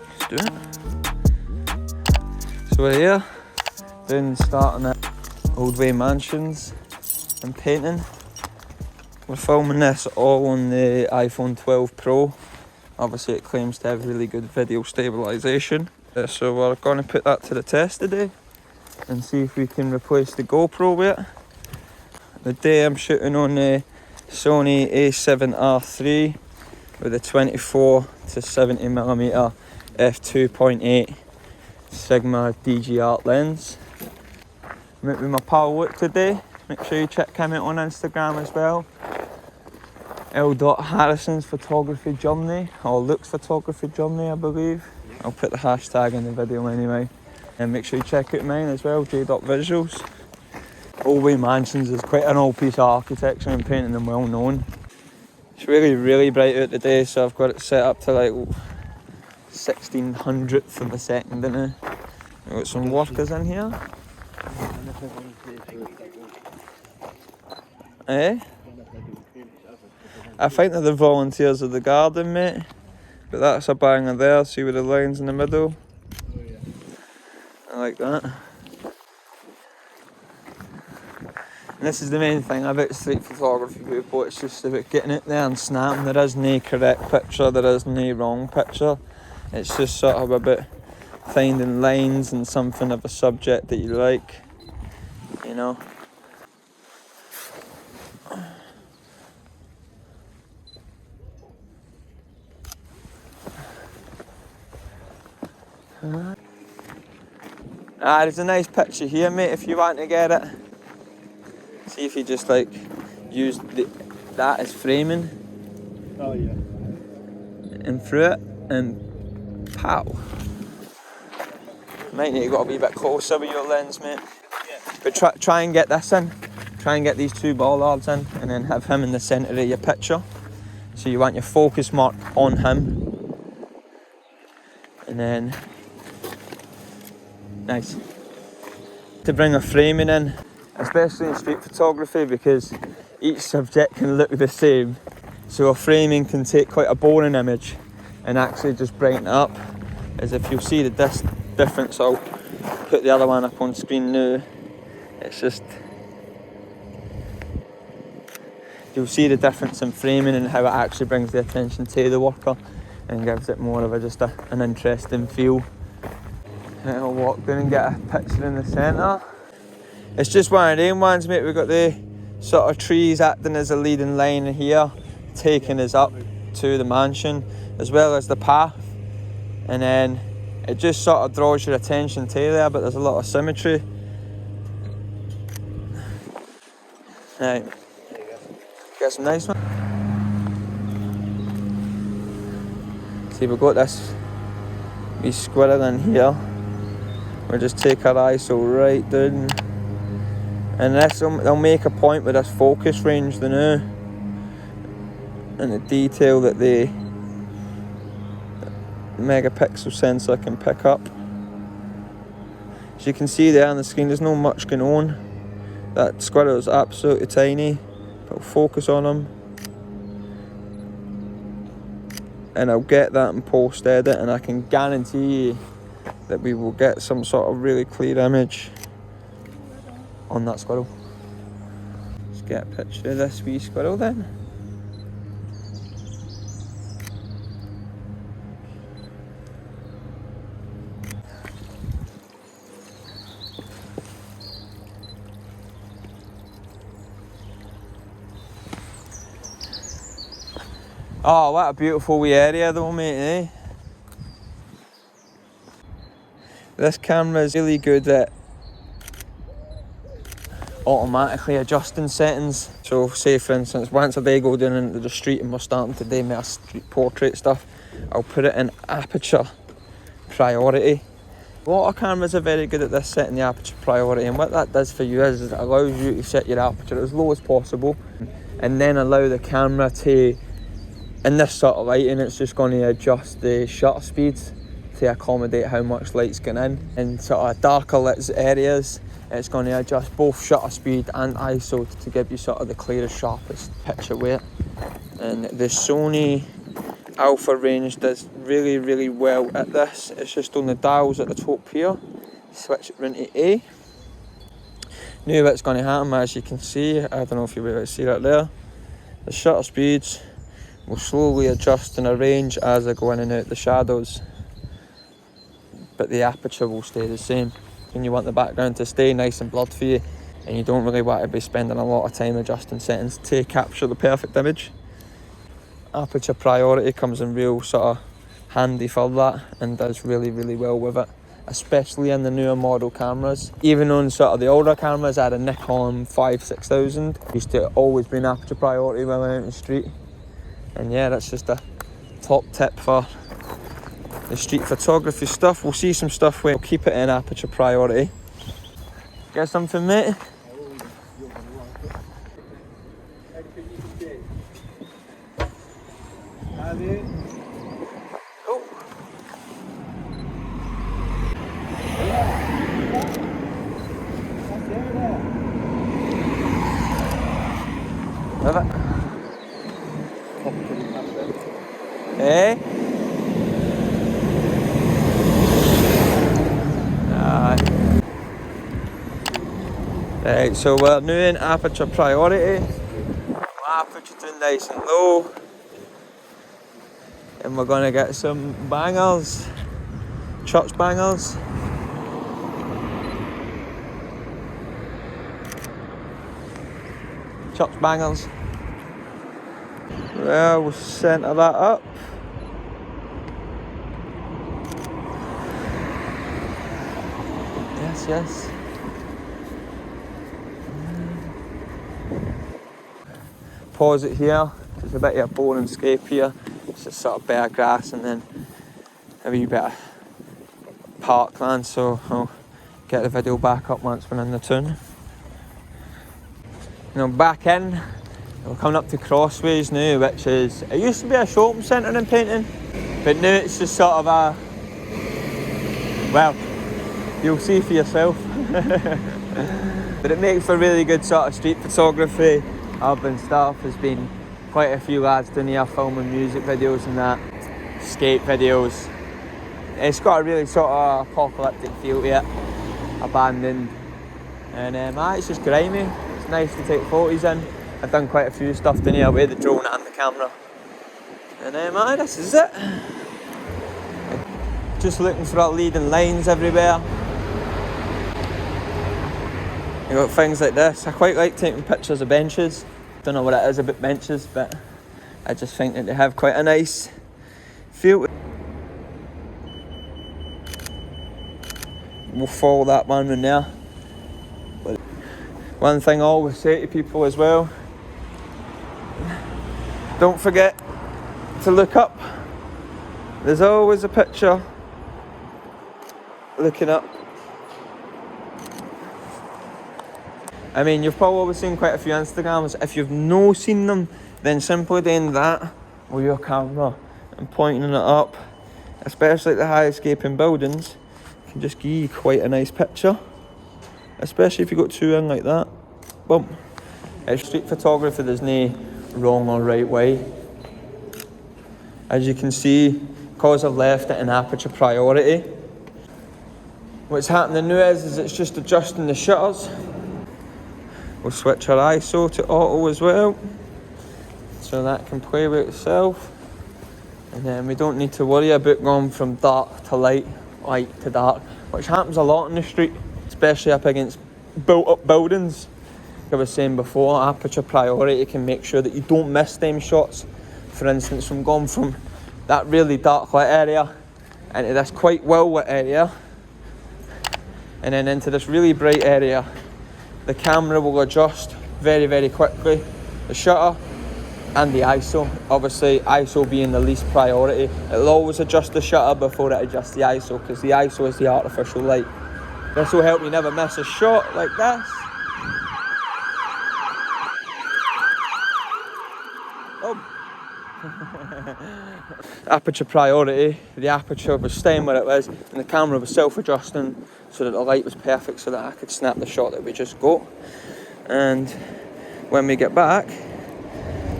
Let's do it. So we're here, doing starting at Old Way Mansions and painting. We're filming this all on the iPhone 12 Pro. Obviously it claims to have really good video stabilisation. So we're going to put that to the test today and see if we can replace the GoPro with it. Today I'm shooting on the SONY A7R3 with a 24 to 70mm f2.8 Sigma DG Art lens. I'm out with my pal Luke today. Make sure you check him out on Instagram as well. L.Harrison's Photography Germany, or Luke's Photography Germany, I believe. I'll put the hashtag in the video anyway. And make sure you check out mine as well, J.Visuals. Old Way Mansions is quite an old piece of architecture and painting and well known. It's really bright out today, so I've got it set up to like 1600th of a second in it. We've got some workers in here. Eh? I think they're the volunteers of the garden, mate. But that's a banger there, see with the lines in the middle? I like that. And this is the main thing about street photography, people. It's just about getting it there and snapping. There is no correct picture, there is no wrong picture. It's just sort of about finding lines and something of a subject that you like, you know. There's a nice picture here, mate, if you want to get it. See if you just like use that as framing. Oh yeah. And through it, and pow. Might need to go a wee bit closer with your lens, mate. Yeah. But try and get this in. Try and get these two bollards in, and then have him in the centre of your picture. So you want your focus mark on him. And then, nice. To bring a framing in, especially in street photography, because each subject can look the same. So a framing can take quite a boring image and actually just brighten it up. As if you'll see the difference, I'll put the other one up on screen now. It's just, you'll see the difference in framing and how it actually brings the attention to the worker and gives it more of an interesting feel. And I'll walk down and get a picture in the centre. It's just one of them ones, mate. We've got the sort of trees acting as a leading line here, taking us up to the mansion, as well as the path. And then it just sort of draws your attention to there, but there's a lot of symmetry. Right, get some nice one. See, we've got this wee squirrel in here. We'll just take our ISO right down. And this they'll make a point with this focus range, they know. And the detail that the megapixel sensor can pick up. As you can see there on the screen, there's not much going on. That squirrel is absolutely tiny. I'll focus on him. And I'll get that in post edit, and I can guarantee you that we will get some sort of really clear image on that squirrel. Let's get a picture of this wee squirrel then. Oh, what a beautiful wee area though, mate, eh? This camera is really good at automatically adjusting settings. So say for instance, once a day go down into the street and we're starting to do my street portrait stuff, I'll put it in aperture priority. Water cameras are very good at this, setting the aperture priority, and what that does for you is it allows you to set your aperture as low as possible and then allow the camera to, in this sort of lighting, it's just going to adjust the shutter speeds to accommodate how much light's going in. In sort of darker lit areas, It's going to adjust both shutter speed and ISO to give you sort of the clearest, sharpest picture with it. And the Sony Alpha range does really, really well at this. It's just on the dials at the top here. Switch it into A. Now what's going to happen, as you can see, I don't know if you'll be able to see that there, the shutter speeds will slowly adjust in a range as I go in and out the shadows, but the aperture will stay the same. When you want the background to stay nice and blurred for you, and you don't really want to be spending a lot of time adjusting settings to capture the perfect image, aperture priority comes in real sort of handy for that, and does really, really well with it, especially in the newer model cameras. Even on sort of the older cameras, I had a Nikon 6000, used to always be an aperture priority when I went out in the street. And yeah, that's just a top tip for the street photography stuff. We'll see some stuff where we'll keep it in aperture priority. Get something, mate? Oh. Love it. Eh? Right, so we're now in aperture priority. Aperture turned nice and low. And we're gonna get some bangers. Church bangers. Church bangers. Well, we'll centre that up. Yes, yes. Pause it here. There's a bit of a boring scape here. It's just sort of bare grass and then a wee bit of parkland, so I'll get the video back up once we're in the town. Now back in, we're coming up to Crossways now, which is, it used to be a shopping centre in painting, but now it's just sort of a, well, you'll see for yourself. But it makes for really good sort of street photography, urban stuff. There's been quite a few lads down here filming music videos and that, skate videos. It's got a really sort of apocalyptic feel to it, abandoned, and it's just grimy. It's nice to take photos in. I've done quite a few stuff down here with the drone and the camera, and this is it. Just looking for our leading lines everywhere. You got things like this. I quite like taking pictures of benches. Don't know what it is about benches, but I just think that they have quite a nice feel. We'll follow that one in there. But one thing I always say to people as well, don't forget to look up. There's always a picture looking up. I mean, you've probably seen quite a few Instagrams. If you've no seen them, then simply doing that with your camera and pointing it up, especially at the high escaping buildings, can just give you quite a nice picture. Especially if you got two in like that. Boom. It's street photography, there's no wrong or right way. As you can see, because I've left it in aperture priority, what's happening now is it's just adjusting the shutters. We'll switch our ISO to auto as well, so that can play with itself. And then we don't need to worry about going from dark to light, light to dark, which happens a lot in the street, especially up against built up buildings. Like I was saying before, aperture priority can make sure that you don't miss them shots. For instance, from going from that really dark lit area into this quite well lit area, and then into this really bright area, the camera will adjust very, very quickly. The shutter and the ISO. Obviously, ISO being the least priority. It'll always adjust the shutter before it adjusts the ISO, because the ISO is the artificial light. This will help you never miss a shot like this. Oh, Aperture priority, the aperture was staying where it was and the camera was self-adjusting so that the light was perfect so that I could snap the shot that we just got. And when we get back,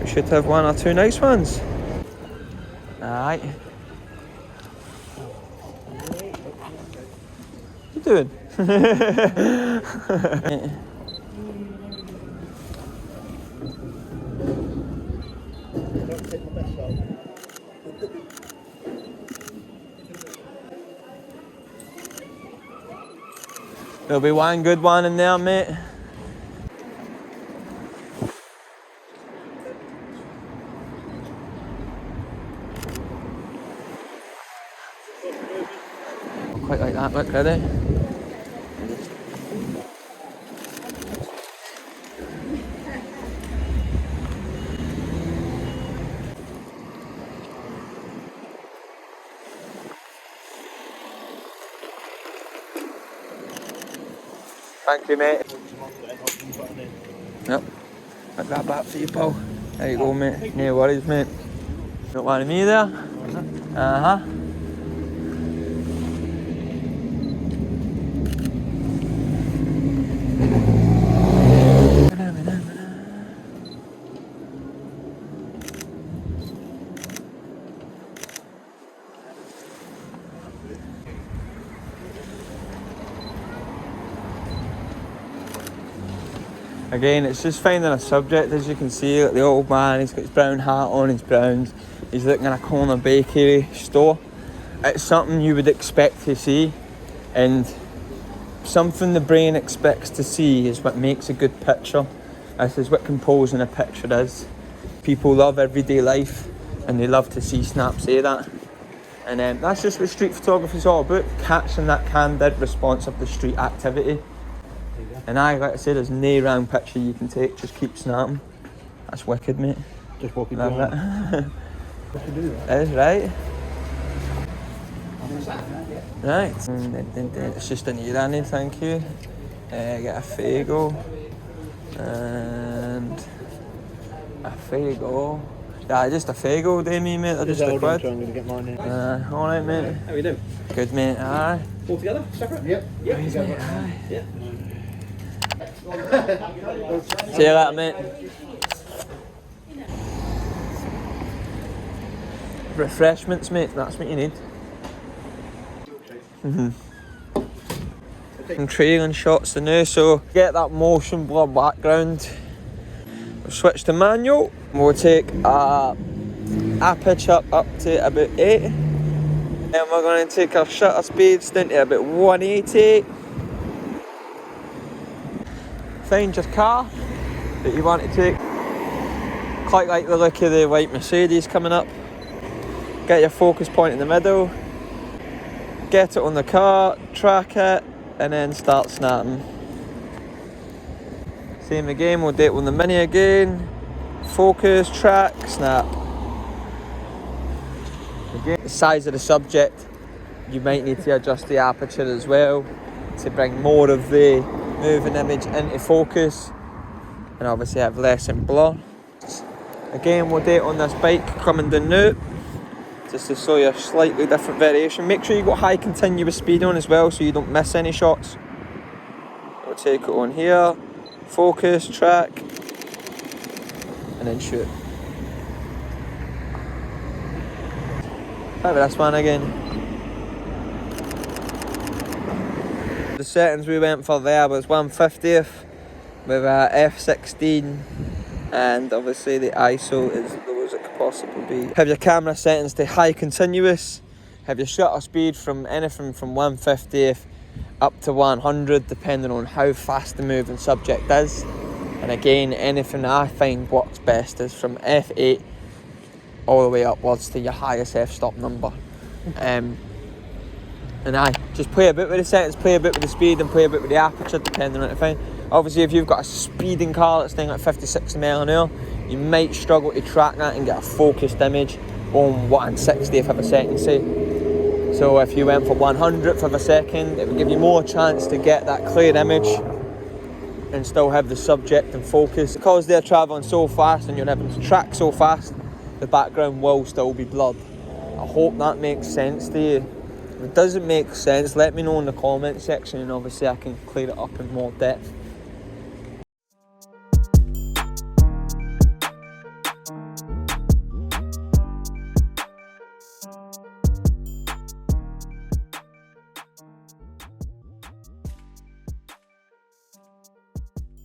we should have one or two nice ones. Alright. What are you doing? There'll be one good one in there, mate. Quite like that, look, ready? Thank you, mate. Yep, I got that for you, pal. There you go, mate. No worries, mate. Got one of me there? Uh-huh. Again, it's just finding a subject. As you can see, like the old man, he's got his brown hat on, his browns. He's looking at a corner bakery store. It's something you would expect to see, and something the brain expects to see is what makes a good picture. This is what composing a picture is. People love everyday life, and they love to see snaps of that. And that's just what street photography is all about, catching that candid response of the street activity. And like I said, there's no wrong picture you can take, just keep snapping. That's wicked, mate. Just walking Love down. it. What to do? That is right. Right. It's just an ear I need, thank you. Get a Fago. And a Fago. Yeah, just a Fago, do me, mate. Just a quid. I'm going to get mine in. Alright, mate. How are you doing? Good, mate. Aye. All together? Separate? Yep. Nice, mate. Aye. Yeah. See you later, mate. Refreshments, mate. That's what you need. And trailing shots to now, so get that motion blur background. We'll switch to manual. We'll take a aperture up to about 8. And we're going to take our shutter speeds down to about 180. Find your car that you want to take. Quite like the look of the white Mercedes coming up. Get your focus point in the middle. Get it on the car, track it, and then start snapping. Same again, we'll do it on the Mini again. Focus, track, snap. Again, the size of the subject, you might need to adjust the aperture as well to bring more of the moving image into focus and obviously have less in blur. Again, we'll do it on this bike coming down now, just to show you a slightly different variation. Make sure you got high continuous speed on as well so you don't miss any shots. We'll take it on here, focus, track, and then shoot. Try this one again. The settings we went for there was 1/50th with a f16, and obviously the ISO is as low as it could possibly be. Have your camera settings to high continuous. Have your shutter speed from anything from 1/50th up to 100, depending on how fast the moving subject is. And again, anything I find works best is from f8 all the way upwards to your highest f-stop number. And I just play a bit with the settings, play a bit with the speed, and play a bit with the aperture, depending on anything. Obviously, if you've got a speeding car that's doing like 50-60 mph an hour, you might struggle to track that and get a focused image on 1/60th of a second, say. So if you went for 100th of a second, it would give you more chance to get that clear image and still have the subject in focus. Because they're travelling so fast and you're having to track so fast, the background will still be blurred. I hope that makes sense to you. If it doesn't make sense, let me know in the comment section and obviously I can clear it up in more depth.